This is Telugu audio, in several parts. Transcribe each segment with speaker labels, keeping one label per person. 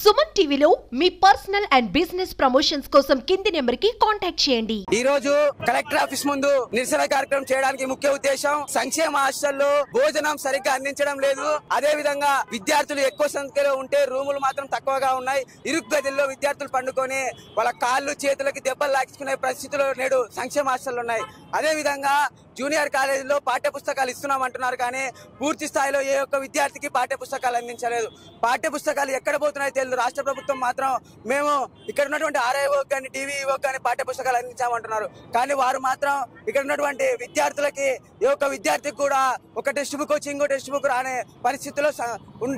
Speaker 1: సుమన్ టీవీలో మీ పర్సనల్ అండ్ బిజినెస్ ప్రమోషన్స్ కోసం కింది నెంబర్ కి కాంటాక్ట్ చేయండి।
Speaker 2: ఈ రోజు కలెక్టర్ ఆఫీస్ ముందు నిరసన కార్యక్రమం చేయడానికి ముఖ్య ఉద్దేశం సంక్షేమ హాస్టల్లో భోజనం సరిగ్గా అందించడం లేదు। అదే విధంగా విద్యార్థులు ఎక్కువ సంఖ్యలో ఉంటే రూములు మాత్రం తక్కువగా ఉన్నాయి। ఇరుకు గదుల్లో విద్యార్థులు పండుకొని వాళ్ళ కాళ్ళు చేతులకి దెబ్బలు లాగించుకునే పరిస్థితులు నేడు సంక్షేమ హాస్టల్లో ఉన్నాయి। అదే విధంగా జూనియర్ కాలేజీలో పాఠ్య పుస్తకాలు ఇస్తున్నామంటున్నారు కానీ పూర్తి స్థాయిలో ఏ ఒక్క విద్యార్థికి పాఠ్య పుస్తకాలు అందించలేదు। పాఠ్య పుస్తకాలు ఎక్కడ పోతున్నాయో తెలియదు। రాష్ట్ర ప్రభుత్వం మాత్రం మేము ఇక్కడ ఉన్నటువంటి ఆర్ఐఓ కానీ టీవీఓ కానీ పాఠ్య పుస్తకాలు అందించామంటున్నారు కానీ వారు మాత్రం ఇక్కడ ఉన్నటువంటి విద్యార్థులకి ఏ ఒక్క విద్యార్థికి కూడా ఒక టెక్స్ట్ బుక్ వచ్చి ఇంకో టెక్స్ట్ బుక్ రానే పరిస్థితుల్లో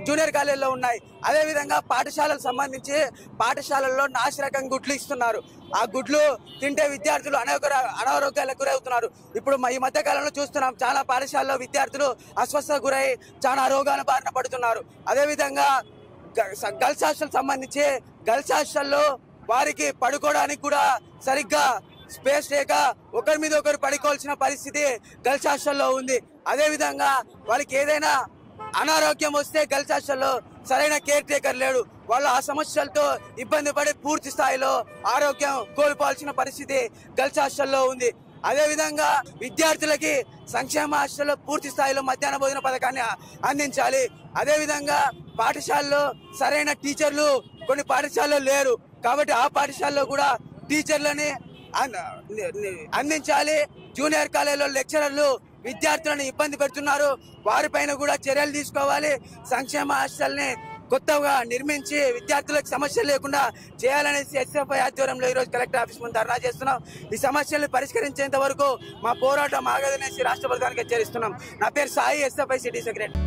Speaker 2: జూనియర్ కాలేజీలో ఉన్నాయి। అదే విధంగా పాఠశాలకు సంబంధించి పాఠశాలల్లో నాసిరకం గుడ్లు ఇస్తున్నారు। ఆ గుడ్లు తింటే విద్యార్థులు అనారోగ్యాలకు గురవుతున్నారు। ఇప్పుడు ఈ మధ్య కాలంలో చూస్తున్నాం చాలా పాఠశాలలో విద్యార్థులు అస్వస్థతకు గురై చాలా రోగాల బారిన పడుతున్నారు। అదే విధంగా గర్ల్స్ హాస్టల్ సంబంధించి గర్ల్స్ హాస్టల్లో వారికి పడుకోవడానికి కూడా సరిగ్గా స్పేస్ లేక ఒకరి మీద ఒకరు పడుకోవాల్సిన పరిస్థితి గర్ల్స్ హాస్టల్లో ఉంది। అదే విధంగా వాళ్ళకి ఏదైనా అనారోగ్యం వస్తే గర్ల్స్ హాస్టల్లో సరైన కేర్ టేకర్ లేడు। వాళ్ళు ఆ సమస్యలతో ఇబ్బంది పడి పూర్తి స్థాయిలో ఆరోగ్యం కోల్పోవాల్సిన పరిస్థితి గర్ల్స్ హాస్టల్లో ఉంది। అదే విధంగా విద్యార్థులకి సంక్షేమ హాస్టల్లో పూర్తి స్థాయిలో మధ్యాహ్న భోజన పథకాన్ని అందించాలి। అదే విధంగా పాఠశాలలో సరైన టీచర్లు కొన్ని పాఠశాలలో లేరు కాబట్టి ఆ పాఠశాలలో కూడా టీచర్లని అందించాలి। జూనియర్ కాలేజీలో లెక్చరర్లు విద్యార్థులను ఇబ్బంది పెడుతున్నారు, వారిపైన కూడా చర్యలు తీసుకోవాలి। సంక్షేమ హాస్టల్ని కొత్తగా నిర్మించి విద్యార్థులకు సమస్యలు లేకుండా చేయాలనేసి ఎస్ఎఫ్ఐ ఆధ్వర్యంలో ఈరోజు కలెక్టర్ ఆఫీస్ ముందు ధర్నా చేస్తున్నాం। ఈ సమస్యలను పరిష్కరించేంత వరకు మా పోరాటం ఆగదనేసి రాష్ట్ర ప్రభుత్వానికి హెచ్చరిస్తున్నాం। నా పేరు సాయి, ఎస్ఎఫ్ఐ సిటీ సెక్రటరీ।